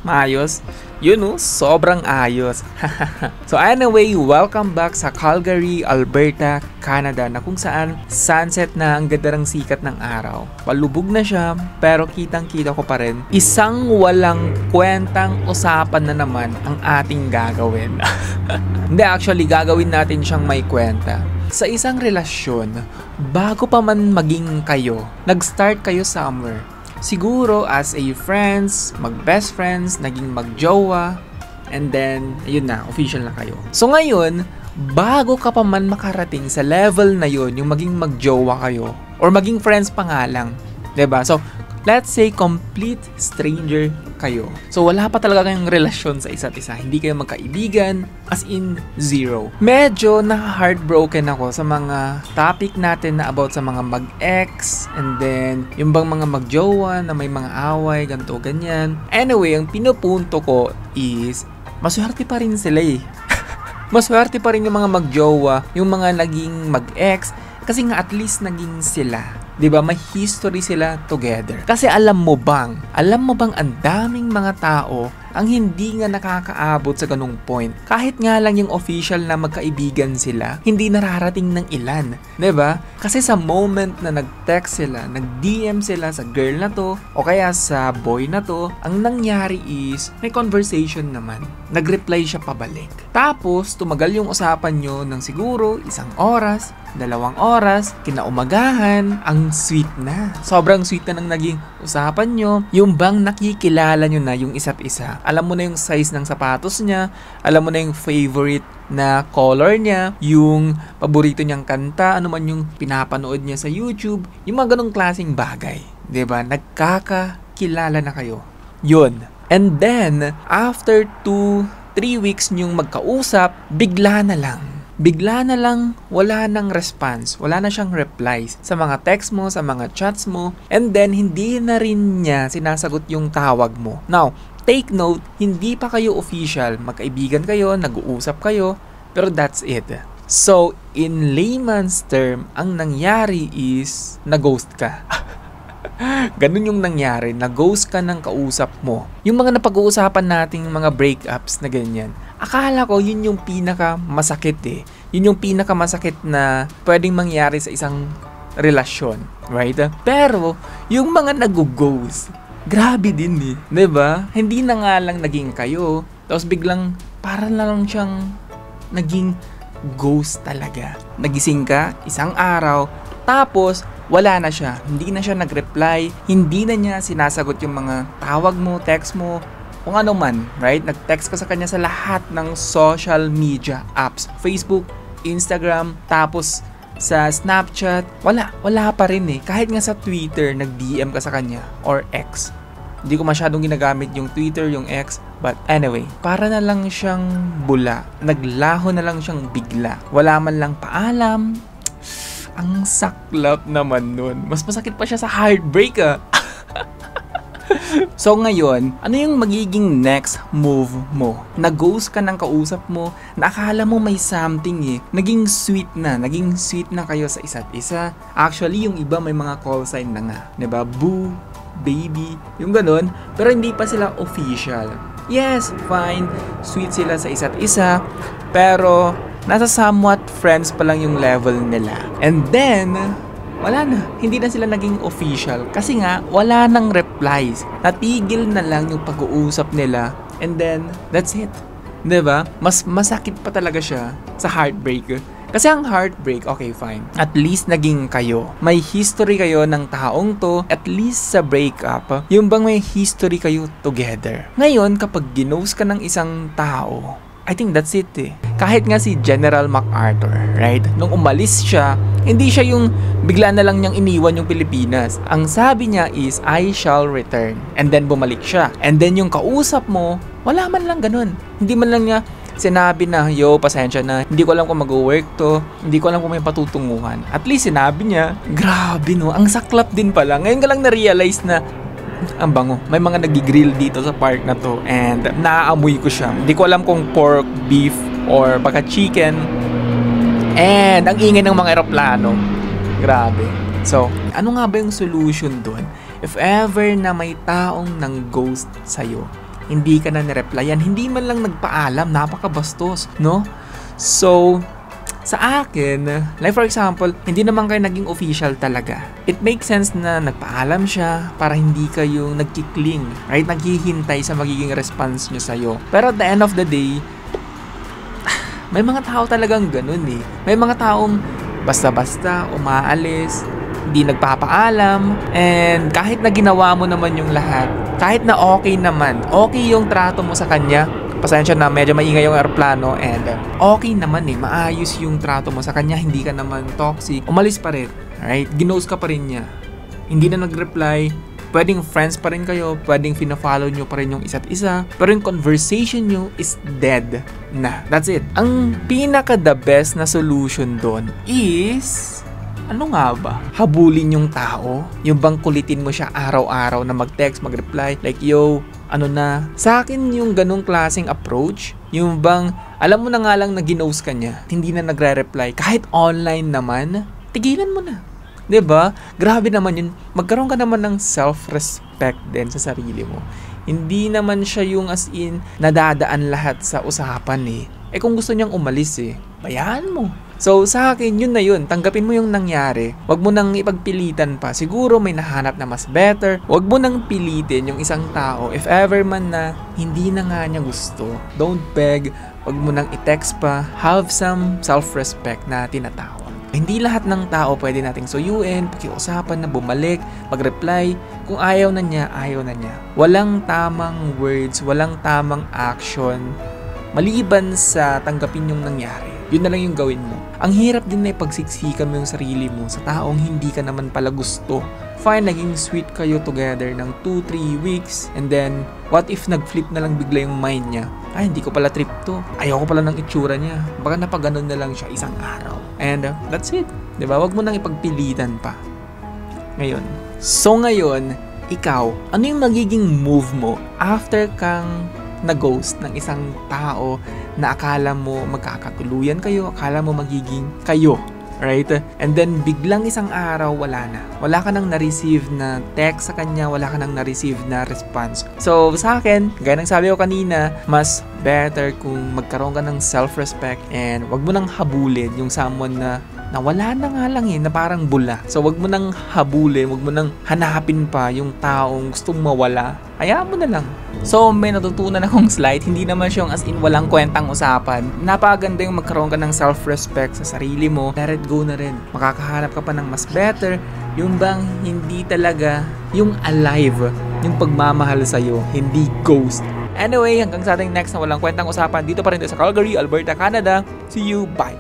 Maayos? Yun sobrang ayos. So anyway, welcome back sa Calgary, Alberta, Canada na kung saan sunset na, ang ganda ng sikat ng araw. Palubog na siya, pero kitang-kita ko pa rin. Isang walang kwentang usapan na naman ang ating gagawin. Hindi, actually gagawin natin siyang may kwenta. Sa isang relasyon, bago pa man maging kayo, nag-start kayo somewhere. Siguro as a friends, mag-best friends, naging mag-jowa, and then, ayun na, official na kayo. So ngayon, bago ka pa man makarating sa level na yun, yung maging mag-jowa kayo, or maging friends pa nga lang, 'di ba? So, let's say complete stranger kayo. So wala pa talaga kayong relasyon sa isa't isa. Hindi kayo magkaibigan, as in zero. Medyo na-heartbroken ako sa mga topic natin na about sa mga mag-ex, and then yung bang mga mag-jowa na may mga away, ganito, ganyan. Anyway, ang pinupunto ko is maswerte pa rin sila eh. Maswerte pa rin yung mga mag-jowa, yung mga naging mag-ex, kasi nga at least naging sila. 'Di ba? May history sila together. Kasi alam mo bang ang daming mga tao ang hindi nga nakakaabot sa ganung point. Kahit nga lang yung official na magkaibigan sila, hindi nararating ng ilan. 'Di ba? Kasi sa moment na nag-text sila, nag-DM sila sa girl na to o kaya sa boy na to, ang nangyari is may conversation naman. Nag-reply siya pabalik. Tapos tumagal yung usapan nyo ng siguro 1 oras, 2 oras, kinaumagahan, ang sweet na. Sobrang sweet na nang naging usapan nyo. Yung bang nakikilala nyo na yung isa't isa. Alam mo na yung size ng sapatos niya, alam mo na yung favorite na color niya, yung paborito niyang kanta, ano man yung pinapanood niya sa YouTube, yung mga ganong klaseng bagay. 'Di ba? Nagkakakilala na kayo. Yun. And then, after 2-3 weeks niyong magkausap, bigla na lang, wala nang response, wala na siyang replies sa mga text mo, sa mga chats mo, and then hindi na rin niya sinasagot yung tawag mo. Now, take note, hindi pa kayo official, magkaibigan kayo, nag-uusap kayo, pero that's it. So, in layman's term, ang nangyari is, na-ghost ka. Ganun yung nangyari, na-ghost ka ng kausap mo. Yung mga napag-uusapan nating mga breakups na ganyan, akala ko yun yung pinaka-masakit eh. Yun yung pinaka-masakit na pwedeng mangyari sa isang relasyon, right? Pero, yung mga nag-ghost, grabe din eh. 'Di ba? Hindi na nga lang naging kayo, tapos biglang parang na lang siyang naging ghost talaga. Nagising ka, 1 araw, tapos wala na siya. Hindi na siya nag-reply, hindi na niya sinasagot yung mga tawag mo, text mo, kung ano man, right? Nag-text ka sa kanya sa lahat ng social media apps. Facebook, Instagram, tapos sa Snapchat, wala pa rin eh. Kahit nga sa Twitter, nag-DM ka sa kanya, or X. Hindi ko masyadong ginagamit yung Twitter, yung X, but anyway, para na lang siyang bula. Naglaho na lang siyang bigla. Wala man lang paalam. Ang saklap naman nun. Mas masakit pa siya sa heartbreak ah. So ngayon, ano yung magiging next move mo? Nag-ghost ka ng kausap mo, na akala mo may something eh. Naging sweet na kayo sa isa't isa. Actually, yung iba may mga call sign na nga. 'Di ba? Boo, baby, yung ganun. Pero hindi pa sila official. Yes, fine, sweet sila sa isa't isa, pero nasa somewhat friends pa lang yung level nila. And then, wala na. Hindi na sila naging official. Kasi nga, wala nang replies. Natigil na lang yung pag-uusap nila. And then, that's it. 'Di ba? Mas masakit pa talaga siya sa heartbreak. Kasi ang heartbreak, okay, fine. At least naging kayo. May history kayo ng taong to. At least sa breakup, yung bang may history kayo together. Ngayon, kapag ginost ka ng isang tao, I think that's it eh. Kahit nga si General MacArthur, right? Nung umalis siya, hindi siya yung bigla na lang niyang iniwan yung Pilipinas. Ang sabi niya is, I shall return. And then bumalik siya. And then yung kausap mo, wala man lang ganun. Hindi man lang niya sinabi na, yo, pasensya na, hindi ko alam kung mag-work to, hindi ko alam kung may patutunguhan. At least sinabi niya, grabe no, ang saklap din pala. Ngayon ka lang na-realize na, ang bango. May mga nagigrill dito sa park na to and naaamoy ko siya. Hindi ko alam kung pork, beef, or baka chicken. And ang ingay ng mga eroplano. Grabe. So, ano nga ba yung solution doon? If ever na may taong nang ghost sa'yo, hindi ka na nireplyan, hindi man lang nagpaalam, napakabastos, no? So, sa akin, like for example, hindi naman kayo naging official talaga. It makes sense na nagpaalam siya para hindi kayo nagkikling, right? Naghihintay sa magiging response nyo sa'yo. Pero at the end of the day, may mga tao talagang ganun eh. May mga taong basta-basta, umaalis, hindi nagpapaalam, and kahit na ginawa mo naman yung lahat, kahit na okay naman, okay yung trato mo sa kanya, pasensya na medyo maingay yung aeroplano, and okay naman eh, maayos yung trato mo sa kanya, hindi ka naman toxic, umalis pa rin, right? Ginose ka pa rin niya, hindi na nag-reply, pwedeng friends pa rin kayo, pwedeng fina-follow nyo pa rin yung isa't isa, pero yung conversation nyo is dead na. That's it. Ang pinaka-the best na solution doon is, ano nga ba? Habulin yung tao, yung bang kulitin mo siya araw-araw na mag-text, mag-reply, like, yo, ano na, sa akin yung ganong klaseng approach, yung bang, alam mo na nga lang na ginose ka niya, hindi na nagre-reply, kahit online naman, tigilan mo na. 'Di ba? Grabe naman yun. Magkaroon ka naman ng self-respect din sa sarili mo. Hindi naman siya yung as in, nadadaan lahat sa usapan eh. Kung gusto niyang umalis eh, bayaan mo. So, sa akin, yun na yun. Tanggapin mo yung nangyari. Huwag mo nang ipagpilitan pa. Siguro may nahanap na mas better. Huwag mo nang pilitin yung isang tao if ever man na hindi na nga niya gusto. Don't beg. Huwag mo nang i-text pa. Have some self-respect na tinatawag. Hindi lahat ng tao pwede nating suyuin, pakiusapan na bumalik, mag-reply. Kung ayaw na niya, ayaw na niya. Walang tamang words, walang tamang action. Maliban sa tanggapin yung nangyari. Yun na lang yung gawin mo. Ang hirap din na ipagsiksikan mo yung sarili mo sa taong hindi ka naman pala gusto. Fine, naging sweet kayo together ng 2-3 weeks, and then, what if nag-flip na lang bigla yung mind niya? Ay, hindi ko pala trip to. Ayaw ko pala ng itsura niya. Baka napaganon na lang siya isang araw. And that's it. Diba? Wag mo nang ipagpilitan pa. Ngayon. So ngayon, ikaw, ano yung magiging move mo after kang na-ghost ng isang tao na akala mo magkakatuluyan kayo, akala mo magiging kayo, right? And then biglang isang araw wala na. Wala ka nang na-receive na text sa kanya, wala ka nang na-receive na response. So sa akin, gaya ng sabi ko kanina, mas better kung magkaroon ka ng self-respect and wag mo nang habulin yung someone na wala na nga lang eh, na parang bula. So wag mo nang habulin, wag mo nang hanapin pa yung taong gustong mawala. Hayaan mo na lang. So may natutunan akong slide, hindi naman siyang as in walang kwentang usapan. Napakaganda yung magkaroon ka ng self-respect sa sarili mo. Let it go na rin. Makakahanap ka pa ng mas better, yung bang hindi talaga yung alive, yung pagmamahal sa'yo, hindi ghost. Anyway, hanggang sa ating next na walang kwentang usapan, dito pa rin sa Calgary, Alberta, Canada. See you, bye!